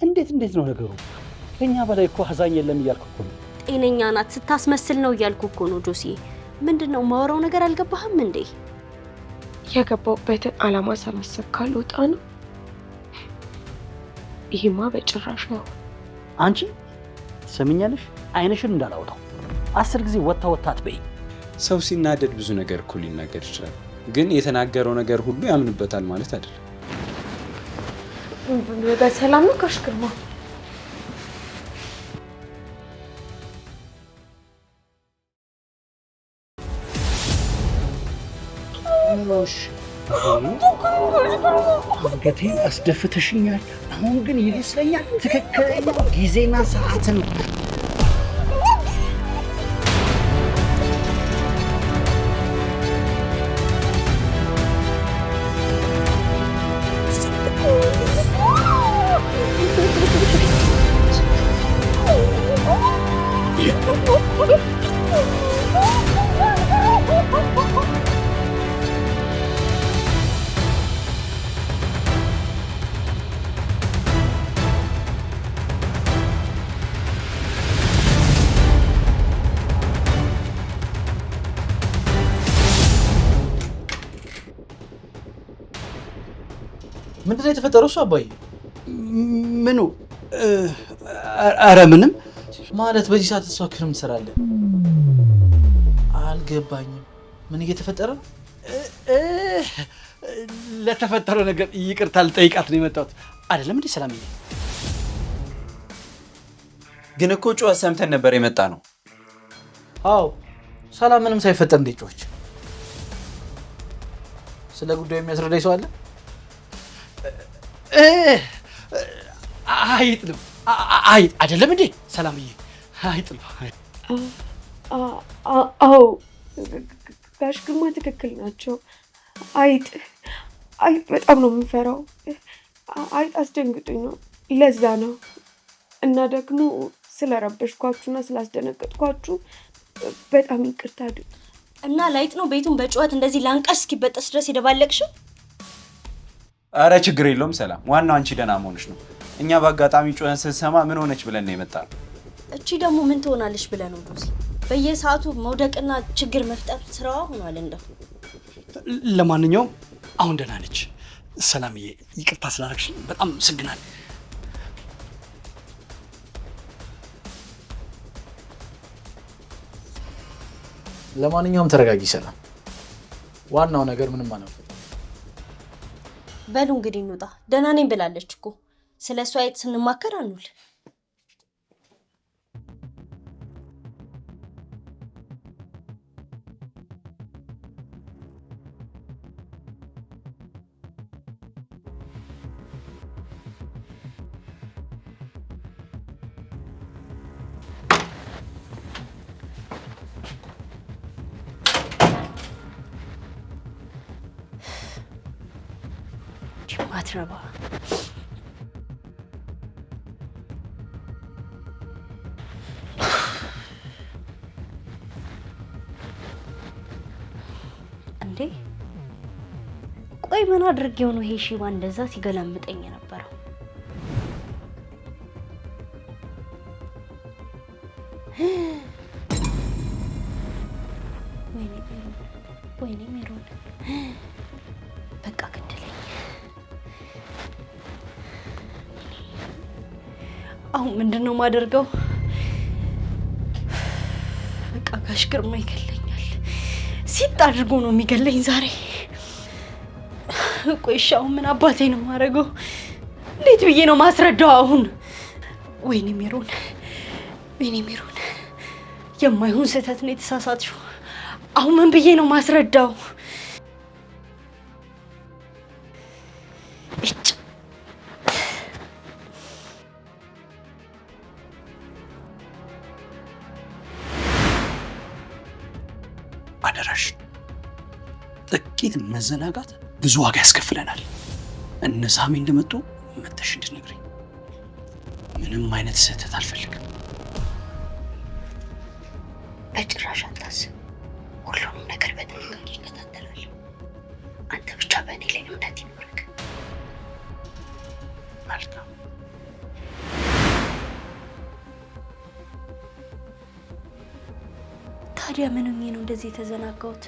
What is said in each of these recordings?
እንዴት ነው ነገሩ? ከኛ በላይ እኮ ሐዛኝ የለም እያልኩ እኮ ነው። ጤነኛ ናት ስታስመስል ነው እያልኩ እኮ ነው ጆሲ። ምንድነው ማወራው ነገር አልገባህም እንዴ? የገባሁበትን ዓላማ ሳላሰብ ካልወጣ ነው። ይሄማ በጭራሽ ነው። አንቺ ትሰሚኛለሽ? አይንሽን እንዳላወጣው 10 ጊዜ ወጣ አትበይ። ሰው ሲናደድ ብዙ ነገር እኮ ሊናገር ይችላል፣ ግን የተናገረው ነገር ሁሉ ያምንበታል ማለት አይደለም። በሰላም ነው ጋሽ ግርማ? አንገቴን አስደፍተሽኛል። አሁን ግን ይመስለኛል ትክክለኛው ጊዜና ሰዓት ነው። ምንድነው የተፈጠረው? እሱ አባዬ ምኑ? ኧረ ምንም ማለት በዚህ ሰዓት እሷ ክርም ትሰራለህ? አልገባኝም። ምን እየተፈጠረ ነው? ለተፈጠረው ነገር ይቅርታ ልጠይቃት ነው የመጣሁት። አይደለም እንዴ ሰላምዬ? ግን እኮ ጩኸት ሰምተን ነበር የመጣ ነው። አዎ ሰላም ምንም ሳይፈጠር እንዴት ጮኸች? ስለ ጉዳዩ የሚያስረዳኝ ሰው አለ? አይጥ ነው። አይጥ አይደለም እንዴ ሰላምዬ? አይጥ ነው። አዎ ጋሽ ግርማ ትክክል ናቸው። አይጥ በጣም ነው የምፈራው። አይጥ አስደንግጦኝ ነው፣ ለዛ ነው። እና ደግሞ ስለረበሽኳችሁና ስላስደነገጥኳችሁ በጣም ይቅርታ አድርጉ። እና ላይጥ ነው ቤቱን በጩኸት እንደዚህ ላንቃሽ እስኪበጠስ ድረስ የደባለቅሽው? አረ ችግር የለውም ሰላም፣ ዋናው አንቺ ደህና መሆንሽ ነው። እኛ በአጋጣሚ ጩኸን ስንሰማ ምን ሆነች ብለን ነው የመጣነው። እቺ ደግሞ ምን ትሆናለች ብለን ነው ጆሲ? በየሰዓቱ መውደቅና ችግር መፍጠር ስራዋ ሆኗል እንደው። ለማንኛውም አሁን ደህና ነች ሰላምዬ። ይቅርታ ስላደረግሽ በጣም አመሰግናለሁ። ለማንኛውም ተረጋጊ ሰላም። ዋናው ነገር ምንም አልነበረም። በሉ እንግዲህ እንውጣ። ደህና ነኝ ብላለች እኮ። ስለሷ አይጥ ስንማከር አንውል። ማትረባ እንዴ? ቆይ ምን አድርጌው ነው ይሄ ሺባ እንደዛ ሲገላምጠኝ የነበረው? ወይኔ ሜሮን በቃ ገደለኝ። አሁን ምንድነው ማደርገው? በቃ ጋሽ ግርማ ይገለኛል። ሲጥ አድርጎ ነው የሚገለኝ ዛሬ። ቆይ እሺ አሁን ምን አባቴ ነው ማድረገው? እንዴት ብዬ ነው ማስረዳው አሁን? ወይኔ ሜሮን የማይሆን ስህተት ነው የተሳሳትሽው። አሁን ምን ብዬ ነው ማስረዳው? አደራሽ ጥቂት መዘናጋት ብዙ ዋጋ ያስከፍለናል። እነ ሳሚ እንደመጡ መተሽ እንድትነግሪኝ። ምንም አይነት ስህተት አልፈልግም። በጭራሽ አታስብ። ሁሉንም ነገር በጥንቃቄ እከታተላለሁ። አንተ ብቻ በእኔ ላይ እምነት ይኖርክ። መልካም ታዲያ ምን ሆኜ ነው እንደዚህ የተዘናጋሁት?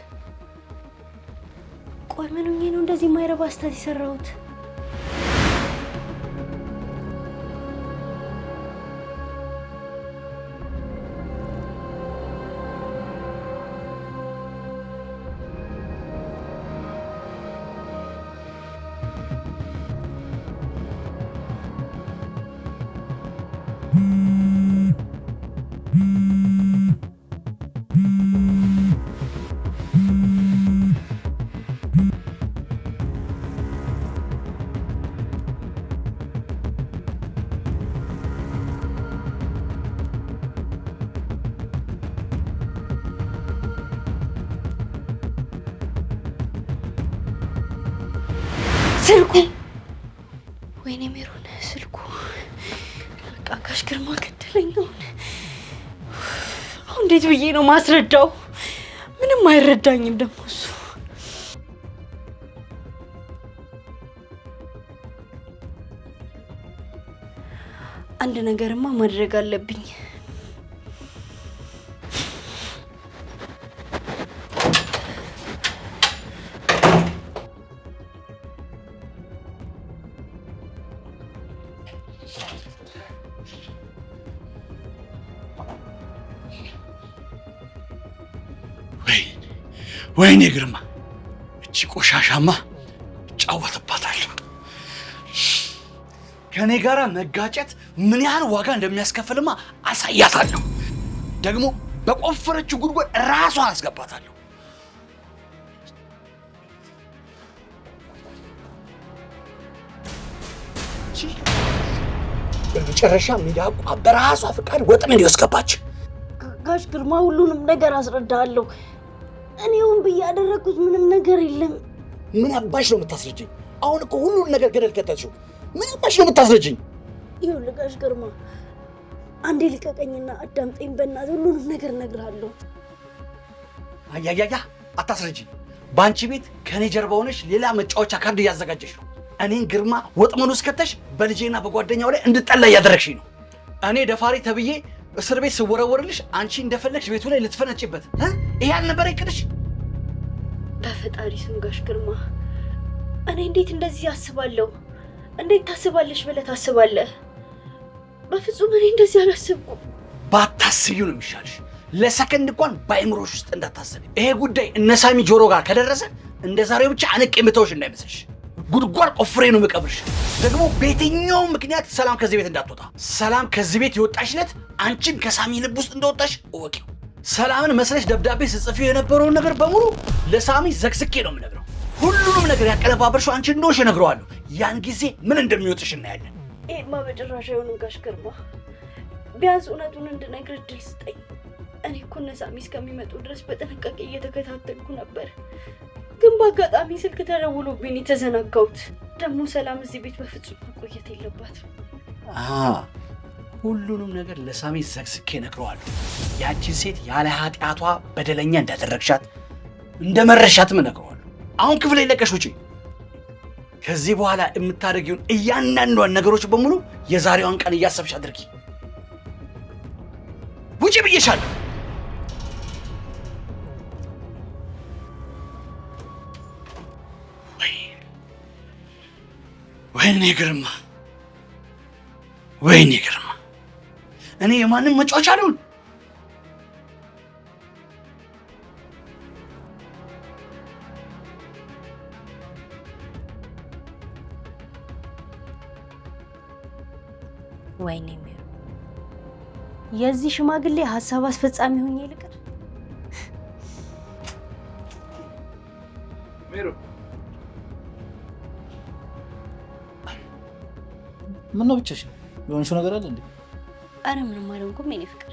ቆይ ምን ሆኜ ነው እንደዚህ የማይረባ ስህተት የሰራሁት? ስልኩ! ወይኔ ሜሮን ስልኩ! በቃ ጋሽ ግርማ ገደለኝ። አሁን እንዴት ብዬ ነው ማስረዳው? ምንም አይረዳኝም ደግሞ እሱ። አንድ ነገርማ ማድረግ አለብኝ። ወይኔ ግርማ፣ እቺ ቆሻሻማ እጫወትባታለሁ። ከኔ ጋር መጋጨት ምን ያህል ዋጋ እንደሚያስከፍልማ አሳያታለሁ። ደግሞ በቆፈረችው ጉድጓድ ራሷን አስገባታለሁ። በመጨረሻ ሚዳቋ በራሷ ፍቃድ ወጥመድ ያስገባች። ጋሽ ግርማ ሁሉንም ነገር አስረዳለሁ። እኔውን ብዬ ያደረኩት ምንም ነገር የለም። ምን አባሽ ነው የምታስረጅኝ? አሁን እኮ ሁሉን ነገር ገደል ከተትሽው። ምን አባሽ ነው የምታስረጅኝ? ይኸውልህ ጋሽ ግርማ አንዴ ልቀቀኝና አዳምጠኝ በእናትህ። ሁሉንም ነገር እነግርሃለሁ። አያያያ አታስረጅኝ። በአንቺ ቤት ከኔ ጀርባ ሆነሽ ሌላ መጫወቻ ካርድ እያዘጋጀሽ ነው። እኔን ግርማ ወጥመኑ እስከተሽ በልጄና በጓደኛው ላይ እንድጠላ እያደረግሽኝ ነው። እኔ ደፋሪ ተብዬ እስር ቤት ስወረወርልሽ አንቺ እንደፈለግሽ ቤቱ ላይ ልትፈነጭበት ይሄ አልነበረ ይቅርሽ? በፈጣሪ ስም ጋሽ ግርማ እኔ እንዴት እንደዚህ አስባለሁ? እንዴት ታስባለሽ ብለህ ታስባለህ? በፍጹም እኔ እንደዚህ አላሰብኩም። ባታስቢው ነው የሚሻልሽ። ለሰከንድ እንኳን በአይምሮሽ ውስጥ እንዳታስቢ። ይሄ ጉዳይ እነሳሚ ጆሮ ጋር ከደረሰ እንደ ዛሬው ብቻ አንቄ የምተውሽ እንዳይመስልሽ። ጉድጓድ ቆፍሬ ነው የምቀብርሽ። ደግሞ በየትኛውም ምክንያት ሰላም ከዚህ ቤት እንዳትወጣ። ሰላም ከዚህ ቤት የወጣችለት አንቺም ከሳሚ ልብ ውስጥ እንደወጣሽ እወቂው። ሰላምን መስለሽ ደብዳቤ ስጽፊው የነበረውን ነገር በሙሉ ለሳሚ ዘግዝቄ ነው የምነግረው። ሁሉንም ነገር ያቀነባበርሽው አንቺ እንደሆንሽ እነግረዋለሁ። ያን ጊዜ ምን እንደሚወጥሽ እናያለን። ይሄማ በጭራሽ አይሆንም ጋሽ ግርማ። ቢያንስ እውነቱን እንድነግር እድል ስጠኝ። እኔ እኮ እነ ሳሚ እስከሚመጡ ድረስ በጥንቃቄ እየተከታተልኩ ነበር። ግን በአጋጣሚ ስልክ ተደውሎብኝ የተዘናጋሁት። ደግሞ ሰላም እዚህ ቤት በፍጹም መቆየት የለባትም። ሁሉንም ነገር ለሳሚ ዘግዝቄ እነግረዋለሁ። ያቺን ሴት ያለ ኃጢአቷ በደለኛ እንዳደረግሻት እንደመረሻትም እነግረዋለሁ። አሁን ክፍል ይለቀሽ ውጪ። ከዚህ በኋላ የምታደርጊውን እያንዳንዷን ነገሮች በሙሉ የዛሬዋን ቀን እያሰብሽ አድርጊ። ውጪ ብዬሻለሁ። ወይኔ ግርማ፣ ወይኔ ግርማ፣ እኔ የማንም መጫወቻ አልሆን። ወይኔ ሜሮ፣ የዚህ ሽማግሌ ሀሳብ አስፈጻሚ ሆኜ ልቅር። ሜሮ ምን ነው ብቻሽን? የሆንሽው ነገር አለ እንዴ? አረ ምንም አልሆንኩም የኔ ፍቅር።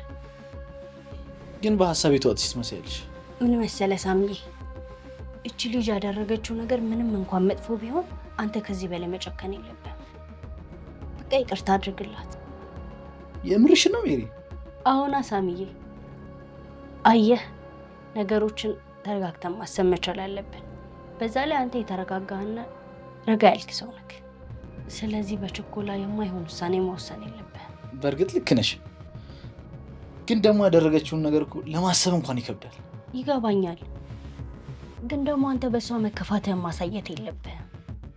ግን በሀሳብ የተዋጥሽ ትመስያለሽ። ምን መሰለህ ሳምዬ፣ እቺ ልጅ ያደረገችው ነገር ምንም እንኳን መጥፎ ቢሆን አንተ ከዚህ በላይ መጨከን የለብህም። በቃ ይቅርታ አድርግላት። የምርሽ ነው ሜሪ? አሁን ሳምዬ፣ አየህ ነገሮችን ተረጋግተን ማሰብ መቻል አለብን። በዛ ላይ አንተ የተረጋጋህና ረጋ ያልክ ሰው ነህ። ስለዚህ በችኮላ የማይሆን ውሳኔ መወሰን የለብህም። በእርግጥ ልክ ነሽ፣ ግን ደግሞ ያደረገችውን ነገር እኮ ለማሰብ እንኳን ይከብዳል። ይገባኛል። ግን ደግሞ አንተ በሷ መከፋትህን ማሳየት የለብህም።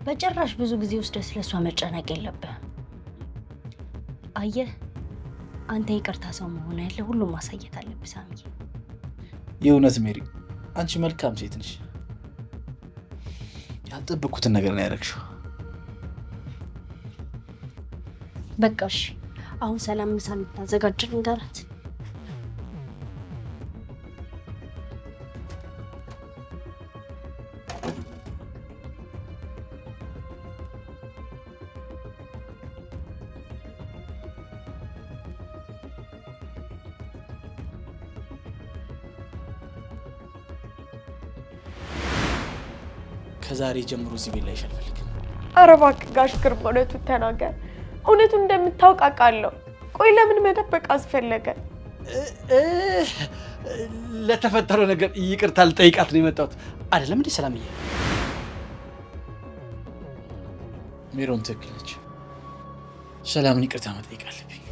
በጭራሽ ብዙ ጊዜ ወስደህ ስለሷ መጨነቅ የለብህም። አየህ፣ አንተ ይቅርታ ሰው መሆን ያለ ሁሉም ማሳየት አለብህ ሳሚ። የእውነት ሜሪ፣ አንቺ መልካም ሴት ነሽ። ያልጠበቅኩትን ነገር ነው ያደረግሽው። በቃ እሺ፣ አሁን ሰላም ምሳ ልታዘጋጅ ንገራት። ከዛሬ ጀምሮ እዚህ ቤት ላይ አልፈልግም። ኧረ እባክህ ጋሽ ግርማ እውነቱን ተናገር። እውነቱን እንደምታውቅ አውቃለሁ። ቆይ ለምን መደበቅ አስፈለገ? ለተፈጠረው ነገር ይቅርታ ልጠይቃት ነው የመጣሁት። አይደለም እንዴ ሰላምዬ? ሜሮን ትክክል ነች። ሰላምን ይቅርታ መጠየቅ አለብኝ።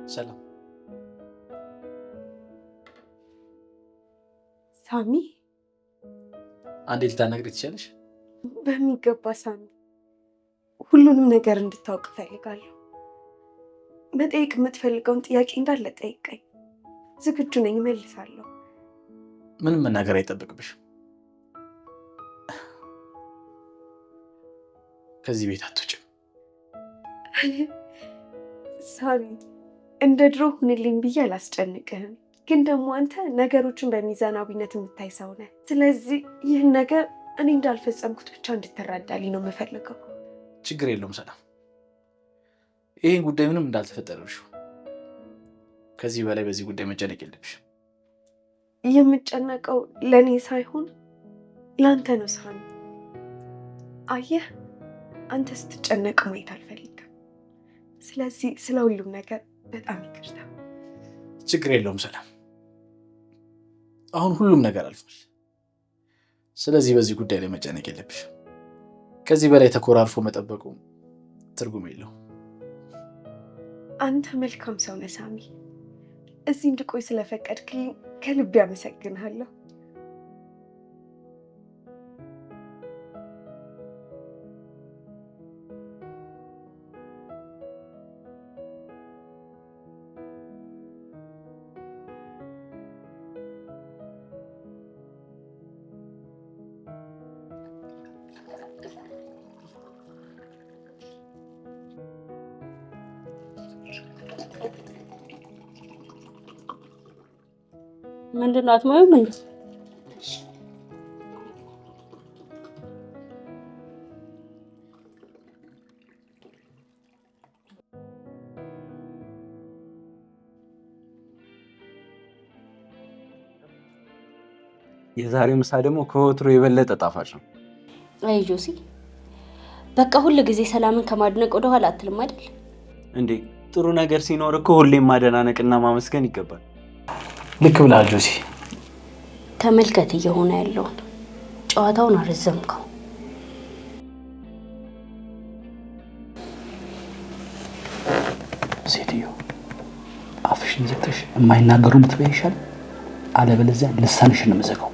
ሰላም ሳሚ፣ አንዴ ልታናግሪኝ ትችያለሽ? በሚገባ ሳሚ፣ ሁሉንም ነገር እንድታውቅ እፈልጋለሁ። መጠየቅ የምትፈልገውን ጥያቄ እንዳለ ጠይቀኝ፣ ዝግጁ ነኝ፣ እመልሳለሁ። ምንም መናገር አይጠበቅብሽም። ከዚህ ቤት አትወጪም። ሳሚ፣ እንደ ድሮ ሁንልኝ ብዬ አላስጨንቅህም፣ ግን ደግሞ አንተ ነገሮችን በሚዛናዊነት የምታይ ሰው ነህ። ስለዚህ ይህን ነገር እኔ እንዳልፈጸምኩት ብቻ እንድትረዳልኝ ነው የምፈልገው። ችግር የለውም ሰላም፣ ይህን ጉዳይ ምንም እንዳልተፈጠረብሽ። ከዚህ በላይ በዚህ ጉዳይ መጨነቅ የለብሽም። የምጨነቀው ለእኔ ሳይሆን ለአንተ ነው ሳሚ። አየህ፣ አንተ ስትጨነቅ ማየት አልፈልግም። ስለዚህ ስለ ሁሉም ነገር በጣም ይቅርታ። ችግር የለውም ሰላም፣ አሁን ሁሉም ነገር አልፏል። ስለዚህ በዚህ ጉዳይ ላይ መጨነቅ የለብሽም። ከዚህ በላይ ተኮራርፎ መጠበቁ ትርጉም የለውም። አንተ መልካም ሰው ነህ ሳሚ። እዚህ እንድቆይ ስለፈቀድክልኝ ከልቤ አመሰግንሃለሁ። ምንድን ነው አትሞይም እንዴ? የዛሬው ምሳ ደግሞ ከወትሮ የበለጠ ጣፋጭ ነው። አይ ጆሲ፣ በቃ ሁሉ ጊዜ ሰላምን ከማድነቅ ወደ ኋላ አትልም አይደል እንዴ? ጥሩ ነገር ሲኖር እኮ ሁሌም ማደናነቅና ማመስገን ይገባል። ልክ ብለሃል ጆሲ። ተመልከት እየሆነ ያለውን። ጨዋታውን አረዘምከው። ሴትዮ፣ አፍሽን ዘግተሽ የማይናገሩ ምትበይ ይሻል፣ አለበለዚያ ልሳንሽን ነው የምዘጋው።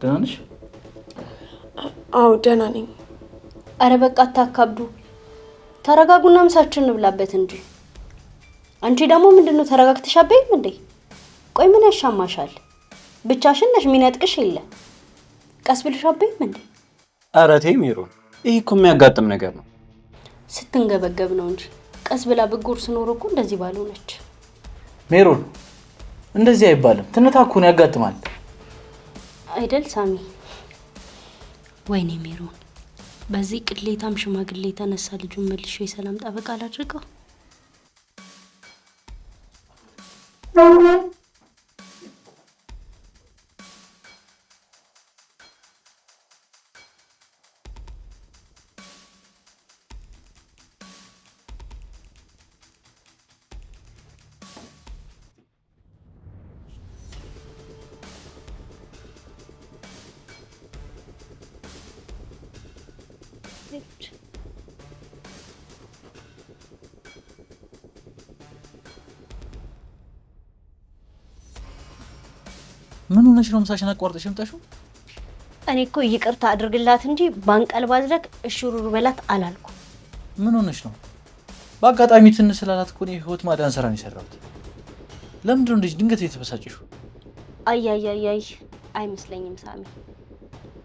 ደህና ነሽ? አዎ ደህና ነኝ። አረ በቃ አታካብዱ፣ ተረጋጉና ምሳችን እንብላበት እንጂ። አንቺ ደግሞ ምንድነው ተረጋግተሽ አበይም እንዴ? ቆይ ምን ያሻማሻል? ብቻሽን ነሽ፣ ሚነጥቅሽ የለ። ቀስ ብለሽ አበይም እንዴ? ኧረ ተይ ሜሮን፣ ይሄ እኮ የሚያጋጥም ነገር ነው። ስትንገበገብ ነው እንጂ ቀስ ብላ ብጉር ስኖር እኮ እንደዚህ ባልሆነች። ሜሮን፣ እንደዚህ አይባልም። ትንታኩን ያጋጥማል አይደል ሳሚ? ወይኔ ሜሮን፣ በዚህ ቅሌታም ሽማግሌ የተነሳ ልጁን መልሾ የሰላም ጠበቃ አላድርገው። ምን ሆነሽ ነው ምሳሽን አቋርጠሽ የምጣሽው? እኔ እኮ ይቅርታ አድርግላት እንጂ ባንቀልባ አድርግ እሽሩሩ በላት አላልኩ። ምን ሆነሽ ነው? በአጋጣሚ ትንሽ ስላላት እኮ ነው ህይወት ማዳን ስራ ነው የሰራሁት። ለምንድን ነው እንደዚህ ድንገት የተበሳጨሽው? አይ አይመስለኝም ሳሚ።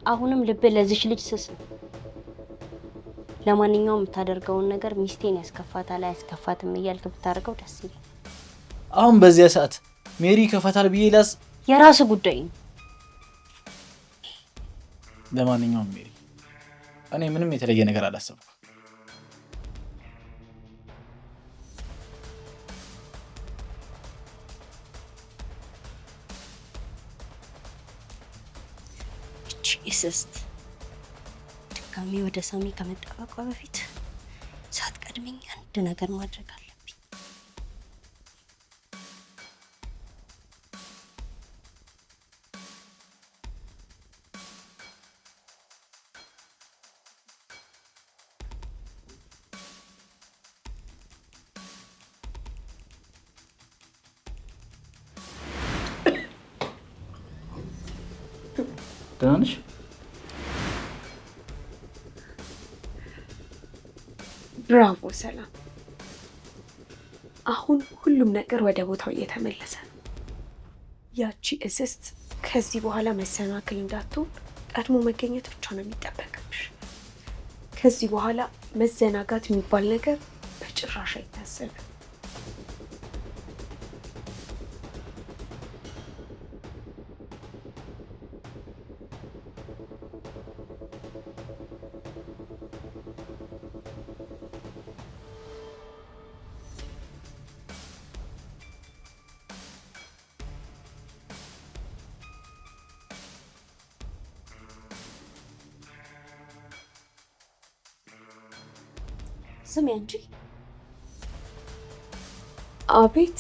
አሁንም ልብ ለዚች ልጅ ስስ ነው። ለማንኛውም የምታደርገውን ነገር ሚስቴን ያስከፋታል አያስከፋትም እያልክ ብታደርገው ደስ ይላል። አሁን በዚያ ሰዓት ሜሪ ከፋታል ብዬ ላስ የራስ ጉዳይ ነው። ለማንኛውም ሜሪ እኔ ምንም የተለየ ነገር አላሰብኩም። ኢስስት ድጋሚ ወደ ሳሚ ከመጠበቋ በፊት ሳትቀድመኝ አንድ ነገር ማድረግ አለብኝ። ደህና ነሽ? ብራቮ ሰላም። አሁን ሁሉም ነገር ወደ ቦታው እየተመለሰ ነው። ያቺ እስስት ከዚህ በኋላ መሰናክል እንዳትሆን ቀድሞ መገኘት ብቻ ነው የሚጠበቅብሽ። ከዚህ በኋላ መዘናጋት የሚባል ነገር በጭራሽ አይታሰብም። ስሚ አንቺ። አቤት፣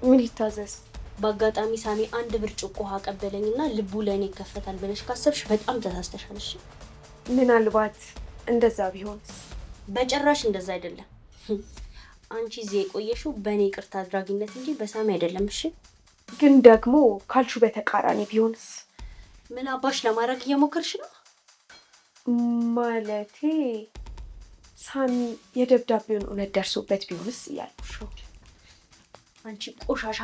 ምን ይታዘዝ? በአጋጣሚ ሳሚ አንድ ብርጭቆ ውሃ ቀበለኝና ልቡ ለእኔ ይከፈታል ብለሽ ካሰብሽ በጣም ተሳስተሻል። እሺ፣ ምናልባት እንደዛ ቢሆንስ? በጭራሽ እንደዛ አይደለም። አንቺ እዚህ የቆየሽው በእኔ ይቅርታ አድራጊነት እንጂ በሳሚ አይደለም። እሺ፣ ግን ደግሞ ካልሹ በተቃራኒ ቢሆንስ? ምን አባሽ ለማድረግ እየሞከርሽ ነው? ማለቴ ሳሚ የደብዳቤውን እውነት ደርሶበት ቢሆንስ እያልኩሽ ነው። አንቺ ቆሻሻ።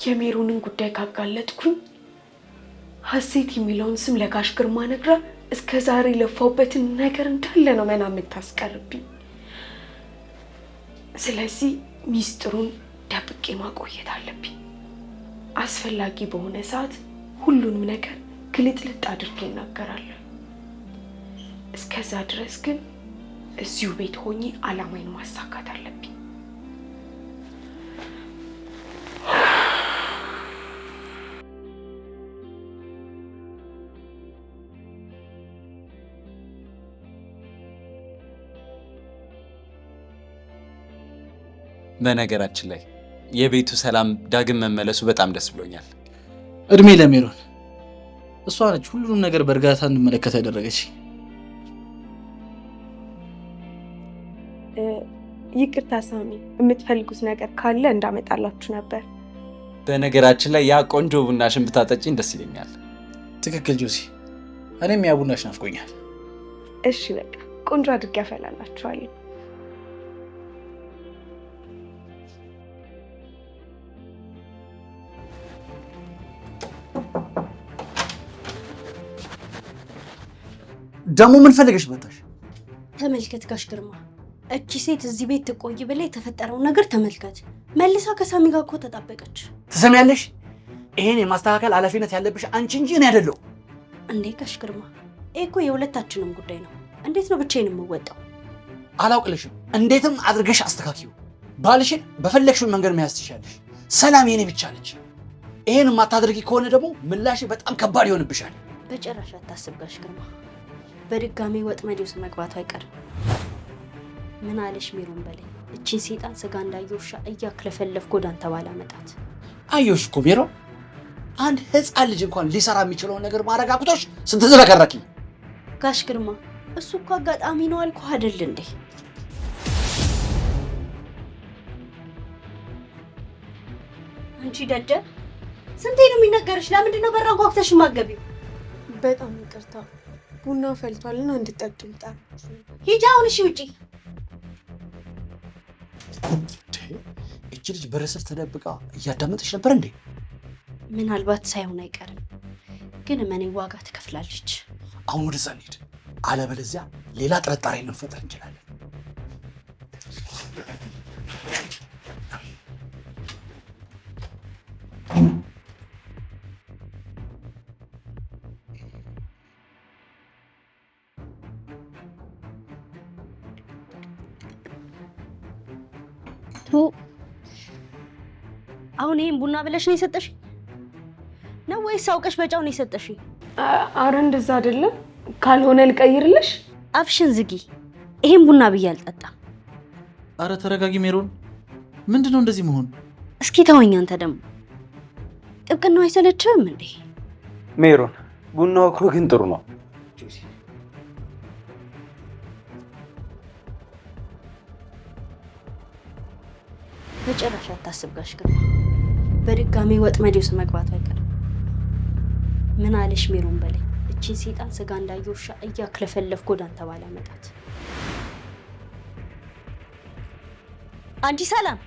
የሜሮንን ጉዳይ ካጋለጥኩኝ ሀሴት የሚለውን ስም ለጋሽ ግርማ ነግራ እስከ ዛሬ ለፋውበትን ነገር እንዳለ ነው መና የምታስቀርብኝ። ስለዚህ ሚስጥሩን ደብቄ ማቆየት አለብኝ። አስፈላጊ በሆነ ሰዓት ሁሉንም ነገር ግልጥልጥ አድርጌ እናገራለሁ። እስከዛ ድረስ ግን እዚሁ ቤት ሆኜ አላማዬን ማሳካት አለብኝ። በነገራችን ላይ የቤቱ ሰላም ዳግም መመለሱ በጣም ደስ ብሎኛል። እድሜ ለሜሮን። እሷ ነች ሁሉንም ነገር በእርጋታ እንድመለከት ያደረገች። ይቅርታ ሳሚ፣ የምትፈልጉት ነገር ካለ እንዳመጣላችሁ ነበር። በነገራችን ላይ ያ ቆንጆ ቡናሽን ብታጠጪኝ ደስ ይለኛል። ትክክል ጆሲ። እኔም ያ ቡናሽ ናፍቆኛል። እሺ በቃ ቆንጆ አድርጌ አፈላላችኋለሁ። ደግሞ ምን ፈልገሽ መጣሽ? ተመልከት ጋሽ ግርማ፣ እቺ ሴት እዚህ ቤት ትቆይ ብላ የተፈጠረውን ነገር ተመልከት። መልሳ ከሳሚ ጋር እኮ ተጣበቀች። ትሰሚያለሽ? ይሄን የማስተካከል ኃላፊነት ያለብሽ አንቺ እንጂ እኔ አይደለሁ። እንዴ ጋሽ ግርማ፣ ይሄ እኮ የሁለታችንም ጉዳይ ነው። እንዴት ነው ብቻዬን የምወጣው? አላውቅልሽም። እንዴትም አድርገሽ አስተካክዩ። ባልሽን በፈለግሽው መንገድ መያዝ ትችያለሽ። ሰላም የኔ ብቻ ነች። ይሄን የማታደርጊ ከሆነ ደግሞ ምላሽ በጣም ከባድ ይሆንብሻል። በጭራሽ አታስብ ጋሽ ግርማ፣ በድጋሚ ወጥመድ ውስጥ መግባቱ አይቀርም። ምን አለሽ ሜሮን በለኝ። እቺን ሴጣን ስጋ እንዳየው ውሻ እያክለፈለፍኩ ወደ አንተ ባላመጣት። አየሁሽ እኮ ሜሮን፣ አንድ ህፃን ልጅ እንኳን ሊሰራ የሚችለውን ነገር ማድረግ አቅቶሽ ስትዝረከረኪ። ጋሽ ግርማ፣ እሱ እኮ አጋጣሚ ነው አልኩህ አይደል እንዴ? አንቺ ደደብ፣ ስንቴ ነው የሚነገርሽ? ለምንድን ነው በራን ጓጉተሽ የማትገቢው? በጣም ይቅርታ፣ ቡና ፈልቷልና እንድጠጡ ልጣል። ሂጂ አሁን። እሺ ውጪ። እቺ ልጅ በረስር ተደብቃ እያዳመጠች ነበር እንዴ? ምናልባት ሳይሆን አይቀርም፣ ግን እመኔ ዋጋ ትከፍላለች። አሁን ወደዛ እንሂድ፣ አለበለዚያ ሌላ ጥርጣሬ ልንፈጥር እንችላለን። አሁን ይሄን ቡና ብለሽ ነው የሰጠሽ ነው ወይስ አውቀሽ በጫው ነው የሰጠሽ? አረ እንደዛ አይደለም። ካልሆነ ልቀይርልሽ። አፍሽን ዝጊ። ይሄን ቡና ብዬ አልጠጣም። አረ ተረጋጊ ሜሮን፣ ምንድነው እንደዚህ መሆን? እስኪ ተወኝ። አንተ ደግሞ ጥብቅናው አይሰለችህም እንዴ? ሜሮን ቡናው እኮ ግን ጥሩ ነው። በጭራሽ አታስብ ጋሽ ግርማ፣ በድጋሚ ወጥመድ ውስጥ መግባቱ አይቀርም። ምን አለሽ ሜሮን በለኝ። እቺን ሴጣን ስጋ እንዳየው ውሻ እያክለፈለፍኩ ወደ አንተ ባላመጣት። አንቺ ሰላም፣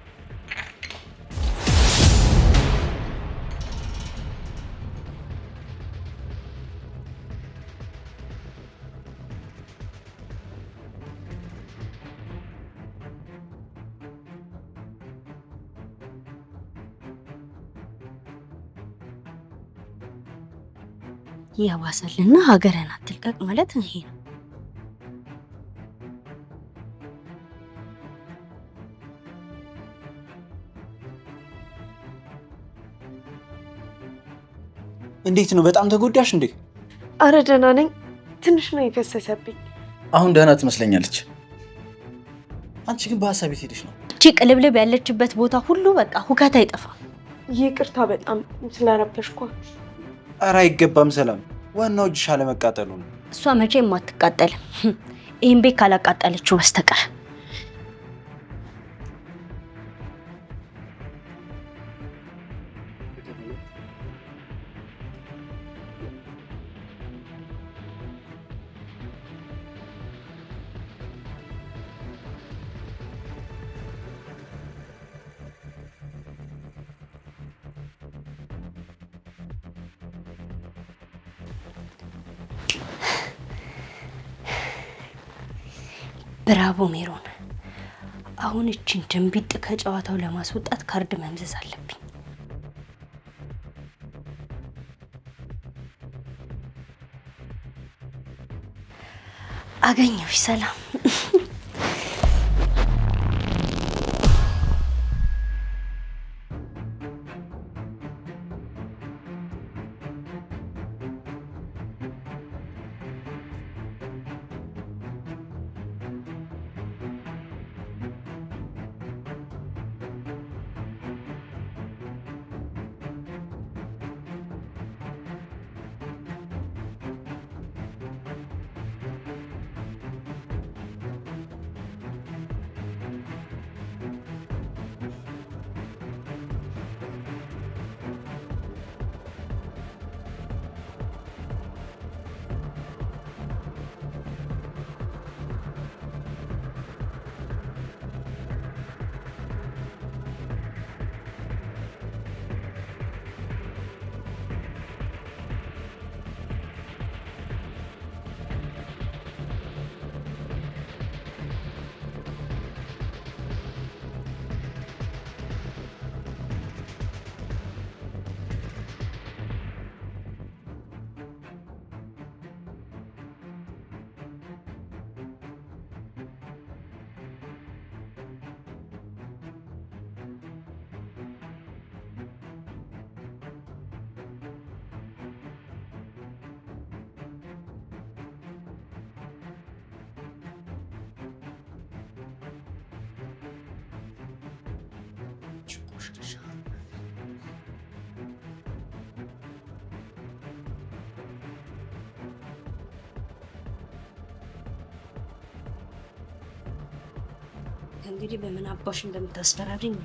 ያዋሰልና ሀገርን አትልቀቅ ማለት ይሄ ነው። እንዴት ነው? በጣም ተጎዳሽ እንዴ? አረ ደህና ነኝ። ትንሽ ነው የፈሰሰብኝ። አሁን ደህና ትመስለኛለች። አንቺ ግን በሀሳብ የት ሄደሽ ነው? እቺ ቅልብልብ ያለችበት ቦታ ሁሉ በቃ ሁከት አይጠፋም። ይቅርታ በጣም ስለረበሽኳ። ኧረ አይገባም ሰላም፣ ዋናው እጅሽ አለመቃጠሉ ነው። እሷ መቼም አትቃጠልም፣ ይህን ቤት ካላቃጠለችው በስተቀር። ብራቮ ሜሮን። አሁን እቺን ድንቢጥ ከጨዋታው ለማስወጣት ካርድ መምዘዝ አለብኝ። አገኘሁሽ ሰላም። እንግዲህ በምን አባሽ እንደምታስፈራሪኝ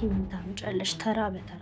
ምን ታምጫለሽ? ተራ በተራ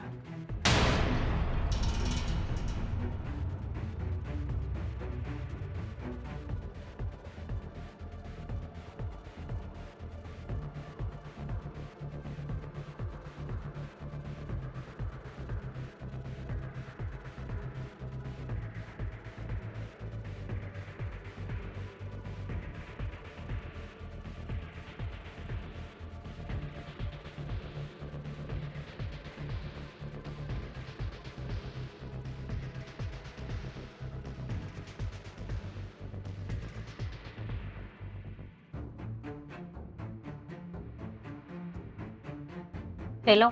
ሄሎ።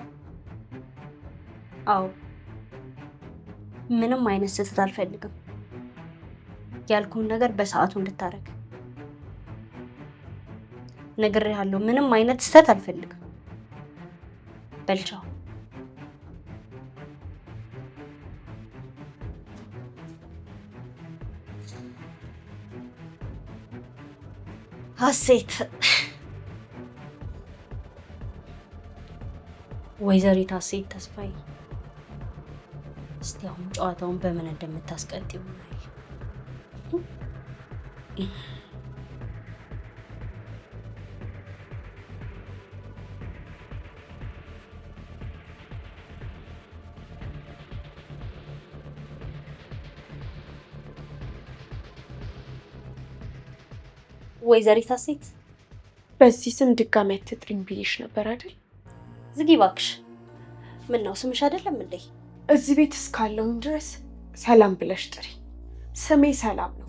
አዎ ምንም አይነት ስህተት አልፈልግም። ያልኩህን ነገር በሰዓቱ እንድታረግ ነግሬሃለሁ። ምንም አይነት ስህተት አልፈልግም። በልቻው ሀሴት ወይዘሪት ሀሴት ተስፋዬ፣ እስቲ አሁን ጨዋታውን በምን እንደምታስቀጥዩ እናይ። ወይዘሪት ሀሴት፣ በዚህ ስም ድጋሚ አትጥሪኝ ብዬሽ ነበር አይደል? ዝጊ እባክሽ። ምን ነው ስምሽ አይደለም እንዴ? እዚህ ቤት እስካለሁኝ ድረስ ሰላም ብለሽ ጥሪ። ስሜ ሰላም ነው።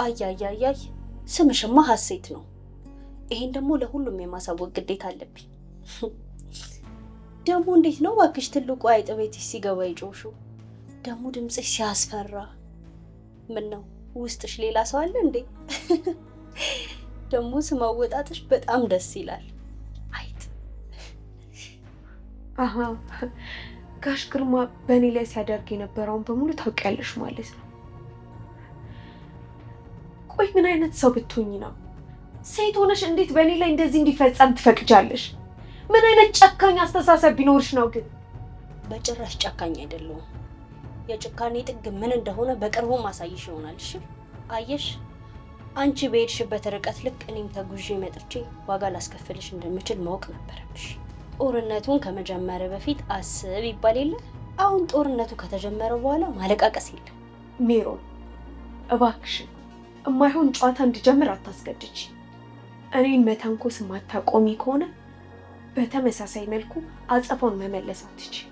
አያያያይ ስምሽማ ሀሴት ነው። ይሄን ደግሞ ለሁሉም የማሳወቅ ግዴታ አለብኝ። ደግሞ እንዴት ነው እባክሽ ትልቁ አይጥ ቤትሽ ሲገባ ይጮሹ? ደግሞ ድምፅሽ ሲያስፈራ። ምን ነው ውስጥሽ ሌላ ሰው አለ እንዴ? ደግሞ ስም አወጣጥሽ በጣም ደስ ይላል። አሃ ጋሽ ግርማ በእኔ ላይ ሲያደርግ የነበረውን በሙሉ ታውቂያለሽ ማለት ነው። ቆይ ምን አይነት ሰው ብትሆኚ ነው ሴት ሆነሽ እንዴት በእኔ ላይ እንደዚህ እንዲፈጸም ትፈቅጃለሽ? ምን አይነት ጨካኝ አስተሳሰብ ቢኖርሽ ነው ግን? በጭራሽ ጨካኝ አይደለሁም። የጭካኔ ጥግ ምን እንደሆነ በቅርቡ ማሳይሽ ይሆናል። እሺ አየሽ፣ አንቺ በሄድሽበት ርቀት ልክ እኔም ተጉዤ መጥቼ ዋጋ ላስከፍልሽ እንደምችል ማወቅ ነበረብሽ። ጦርነቱን ከመጀመረ በፊት አስብ ይባል የለ? አሁን ጦርነቱ ከተጀመረ በኋላ ማለቃቀስ የለ። ሜሮን እባክሽን እማይሆን ጨዋታ እንድጀምር አታስገድጂ። እኔን መተንኮስ ማታቆሚ ከሆነ በተመሳሳይ መልኩ አጸፋውን መመለስ አትችይ።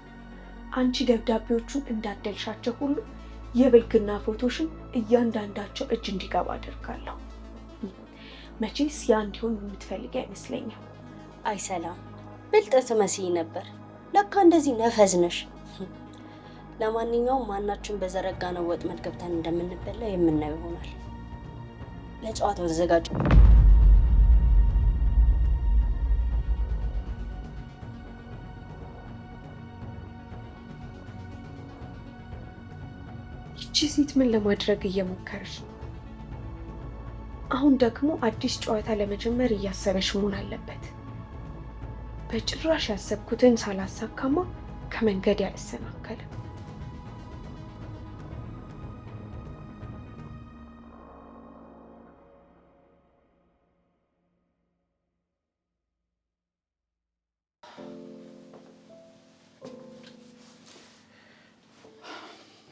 አንቺ ደብዳቤዎቹን እንዳደልሻቸው ሁሉ የብልግና ፎቶሽን እያንዳንዳቸው እጅ እንዲገባ አደርጋለሁ። መቼስ ያ እንዲሆን የምትፈልጊ አይመስለኝም። አይ ሰላም፣ ብልጥ ትመስይ ነበር። ለካ እንደዚህ ነፈዝ ነሽ። ለማንኛውም ማናችን በዘረጋነው ወጥመድ ገብተን እንደምንበላ የምናየው ይሆናል። ለጨዋታው ተዘጋጁ። ይቺ ሴት ምን ለማድረግ እየሞከረች ነው? አሁን ደግሞ አዲስ ጨዋታ ለመጀመር እያሰበች መሆን አለበት። በጭራሽ ያሰብኩትን ሳላሳካማ ከመንገድ ያልሰናከለ።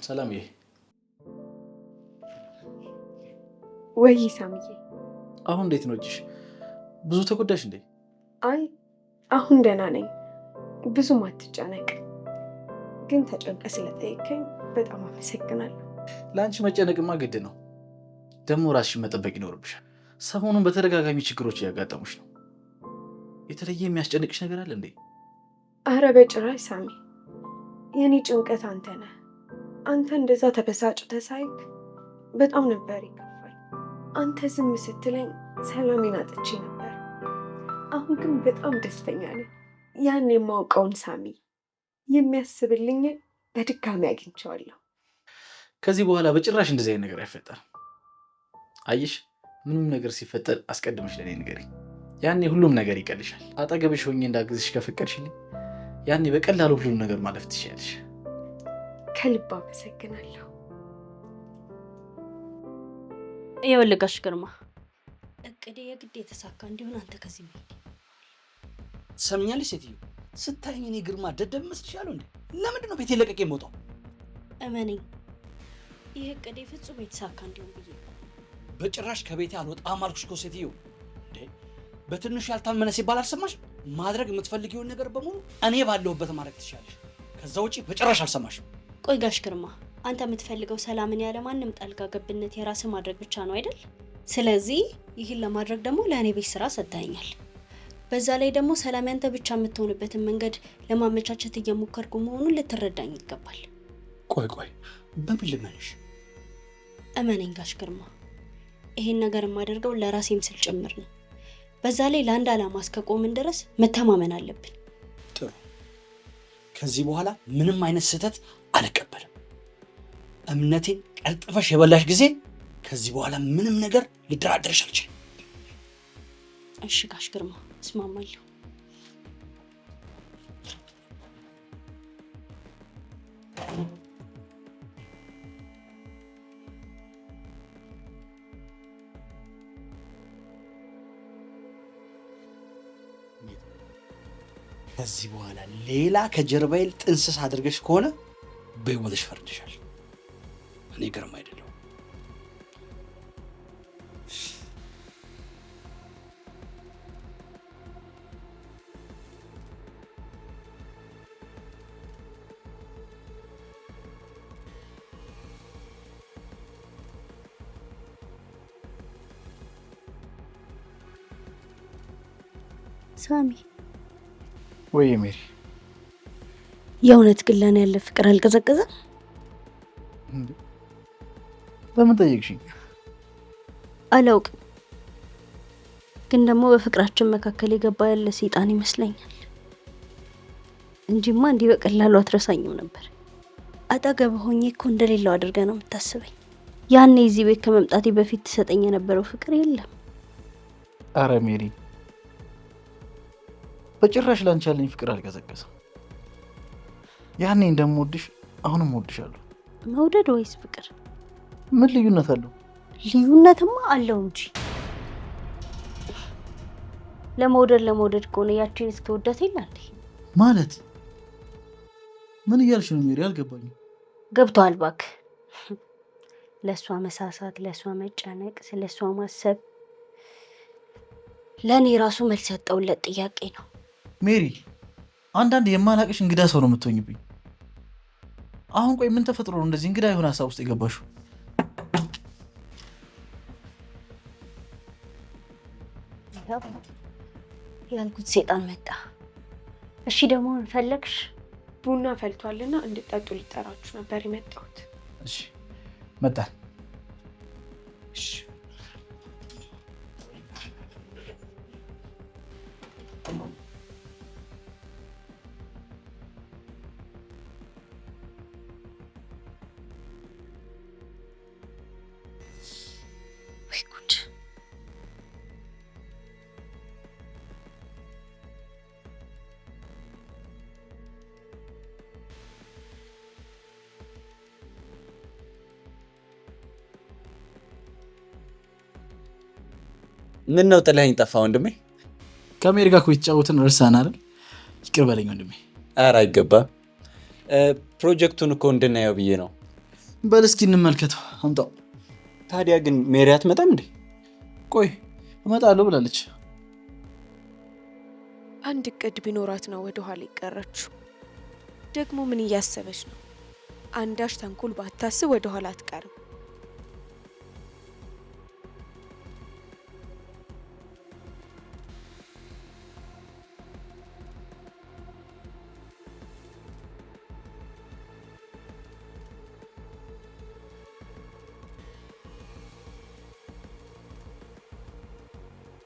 ሰላምዬ። ወይ ሳምዬ፣ አሁን እንዴት ነው እጅሽ? ብዙ ተጎዳሽ እንዴ? አይ አሁን ደህና ነኝ። ብዙም አትጨነቅ። ግን ተጨንቀ ስለጠየቀኝ በጣም አመሰግናለሁ። ለአንቺ መጨነቅማ ግድ ነው። ደግሞ ራስሽን መጠበቅ ይኖርብሻል። ሰሞኑን በተደጋጋሚ ችግሮች እያጋጠሙሽ ነው። የተለየ የሚያስጨንቅሽ ነገር አለ እንዴ? አረ በጭራሽ ሳሚ፣ የኔ ጭንቀት አንተ ነህ። አንተ እንደዛ ተበሳጭተህ ሳይክ በጣም ነበር ይከፋል። አንተ ዝም ስትለኝ ሰላሜን አጥቼ ነበር። አሁን ግን በጣም ደስተኛ ነኝ። ያን የማውቀውን ሳሚ የሚያስብልኝ በድጋሚ አግኝቼዋለሁ። ከዚህ በኋላ በጭራሽ እንደዚህ አይነት ነገር አይፈጠርም። አየሽ፣ ምንም ነገር ሲፈጠር አስቀድመሽ ለኔ ንገሪኝ። ያኔ ሁሉም ነገር ይቀልሻል። አጠገብሽ ሆኜ እንዳግዝሽ ከፈቀድሽልኝ ያኔ በቀላሉ ሁሉም ነገር ማለፍ ትችያለሽ። ከልብ አመሰግናለሁ። ይኸውልህ ጋሽ ግርማ፣ እቅዴ የግድ የተሳካ እንዲሆን አንተ ከዚህ መሄድ ትሰምኛለሽ? ሴትዮ ስታይኝ እኔ ግርማ ደደብ መስልሻለሁ እንዴ? ለምንድን ነው ቤቴን ለቀቄ የምወጣው? እመነኝ፣ ይህ እቅዴ ፍጹም የተሳካ እንዲሆን ብዬ በጭራሽ ከቤቴ አልወጣም አልኩሽ እኮ ሴትዮ። እንዴ በትንሹ ያልታመነ ሲባል አልሰማሽ? ማድረግ የምትፈልጊውን ነገር በሙሉ እኔ ባለሁበት ማድረግ ትችላለሽ። ከዛ ውጪ በጭራሽ አልሰማሽም። ቆይ ጋሽ ግርማ፣ አንተ የምትፈልገው ሰላምን ያለ ማንም ጣልቃ ገብነት የራስህ ማድረግ ብቻ ነው አይደል? ስለዚህ ይህን ለማድረግ ደግሞ ለእኔ ቤት ስራ ሰጥተኸኛል። በዛ ላይ ደግሞ ሰላም ያንተ ብቻ የምትሆንበትን መንገድ ለማመቻቸት እየሞከርኩ መሆኑን ልትረዳኝ ይገባል። ቆይ በምን ልመንሽ? እመነኝ ጋሽ ግርማ፣ ይሄን ነገር የማደርገው ለራሴም ስል ጭምር ነው። በዛ ላይ ለአንድ ዓላማ እስከቆምን ድረስ መተማመን አለብን። ጥሩ። ከዚህ በኋላ ምንም አይነት ስህተት አልቀበልም። እምነቴን ቀልጥፈሽ የበላሽ ጊዜ ከዚህ በኋላ ምንም ነገር ልደራደርሽ አልችልም። እሺ ጋሽ ግርማ፣ እስማማለሁ። ከዚህ በኋላ ሌላ ከጀርባዬ ጥንስስ አድርገሽ ከሆነ በሕይወትሽ ፈርድሻል። እኔ ግርማ አይደለሁም። ሳሚ፣ ወይ ሜሪ፣ የእውነት ግን ለኔ ያለ ፍቅር አልቀዘቀዘም? ለምን ጠየቅሽኝ? አላውቅም፣ ግን ደግሞ በፍቅራችን መካከል የገባ ያለ ሰይጣን ይመስለኛል እንጂማ እንዲህ በቀላሉ አትረሳኝም ነበር። አጠገብ ሆኜ እኮ እንደሌለው አድርገህ ነው የምታስበኝ። ያኔ እዚህ ቤት ከመምጣቴ በፊት ትሰጠኝ የነበረው ፍቅር የለም። አረ ሜሪ፣ በጭራሽ ላንቺ ያለኝ ፍቅር አልቀዘቀዘም። ያኔ እንደምወድሽ አሁንም እወድሻለሁ። መውደድ ወይስ ፍቅር ምን ልዩነት አለው? ልዩነትማ አለው እንጂ። ለመውደድ ከሆነ ያቺን እስክትወዳት የለ እንዴ? ማለት ምን እያልሽ ነው ሜሪ? አልገባኝም። ገብቶሃል እባክህ። ለእሷ መሳሳት፣ ለእሷ መጨነቅ፣ ስለ እሷ ማሰብ ለእኔ ራሱ መልስ ያጣሁለት ጥያቄ ነው። ሜሪ፣ አንዳንድ የማላቅሽ እንግዳ ሰው ነው የምትሆኝብኝ። አሁን ቆይ ምን ተፈጥሮ ነው እንደዚህ እንግዳ የሆነ ሀሳብ ውስጥ የገባሽው? ያልኩት ሰይጣን መጣ። እሺ ደግሞ ምን ፈለግሽ? ቡና ፈልቷልና እንድጠጡ ልጠራችሁ ነበር የመጣሁት። እሺ መጣን። እሺ ወይ ጉድ! ምን ነው ጥለኸኝ ጠፋ ወንድሜ? ከሜሪ ጋር እኮ የተጫወትን እርሳን አይደል? ይቅር በለኝ ወንድሜ። ኧረ አይገባም። ፕሮጀክቱን እኮ እንድናየው ብዬ ነው። በል እስኪ እንመልከተው። አምጣው። ታዲያ ግን ሜሪ አትመጣም እንዴ? ቆይ እመጣለሁ ብላለች። አንድ እቅድ ቢኖራት ነው ወደ ኋላ ይቀረችው። ደግሞ ምን እያሰበች ነው? አንዳች ተንኮል ባታስብ ወደ ኋላ አትቀርም።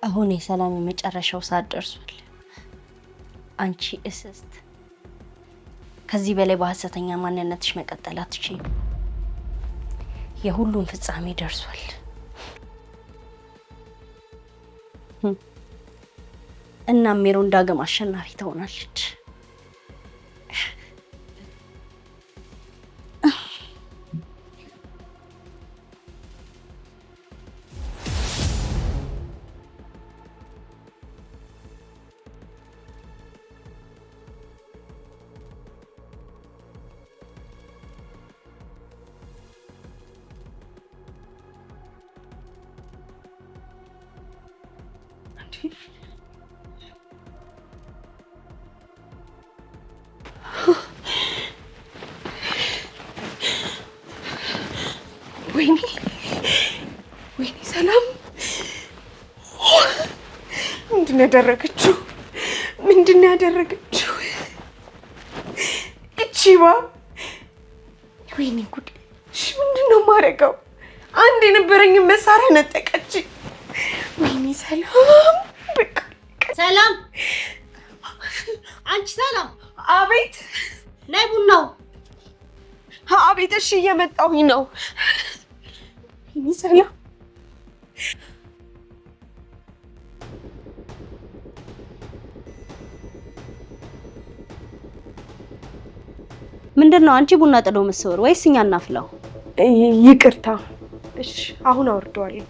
አሁን የሰላም የመጨረሻው ሰዓት ደርሷል። አንቺ እስስት ከዚህ በላይ በሐሰተኛ ማንነትሽ መቀጠል አትችይም። የሁሉም ፍጻሜ ደርሷል። እናም ሜሮን ዳግም አሸናፊ ትሆናለች። ወይኔ ሰላም ምንድን ያደረገችው? ምንድን ያደረገችው? እቺባ ወይኔ ጉድ! ምንድን ነው የማደርገው? አንድ የነበረኝን መሳሪያ ነጠቀች። ወይኔ ሰላም! በቃ ሰላም! አንቺ ሰላም! አቤት! ነይ ቡናው! አቤት! እሺ እየመጣሁኝ ነው። ወይኔ ሰላም! ምንድነው አንቺ ቡና ጥሎ መስወር ወይስ እኛ እናፍላው? ይቅርታ። እሺ አሁን አወርደዋለሁ።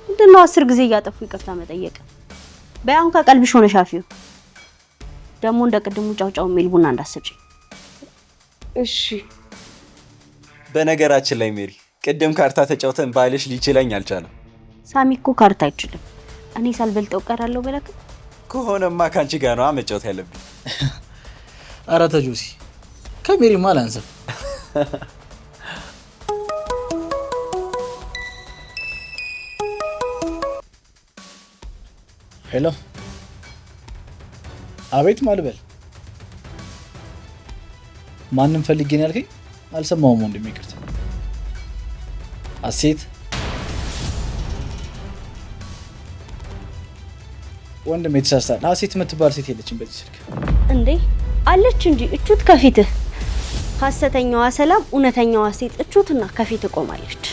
ምንድነው 10 ጊዜ እያጠፉ ይቅርታ መጠየቅ? በይ አሁን ከቀልብሽ ሆነሽ አፊው። ደግሞ እንደ ቅድሙ ጫውጫው የሚል ቡና እንዳሰጪ። እሺ። በነገራችን ላይ ሜሪ ቅድም ካርታ ተጫውተን ባልሽ ሊችለኝ አልቻለም። ሳሚ እኮ ካርታ አይችልም። እኔ ሳልበልጠው ቀራለሁ በለክ። ከሆነማ ካንቺ ጋር ነው መጫወት ያለብኝ። ኧረ ተጆሲ ከሜሪማ አላንስም። ሄሎ፣ አቤት። ማልበል ማንም ፈልጌ ነው ያልከኝ? አልሰማሁም ወንድሜ፣ ይቅርታ። አሴት ወንድሜ ተሳስተሃል። አሴት የምትባል ሴት የለችም በዚህ ስልክ። እንዴ አለች እንጂ እቹት ከፊትህ። ሐሰተኛዋ ሰላም፣ እውነተኛዋ ሴት እቹትና ከፊት ቆማለች።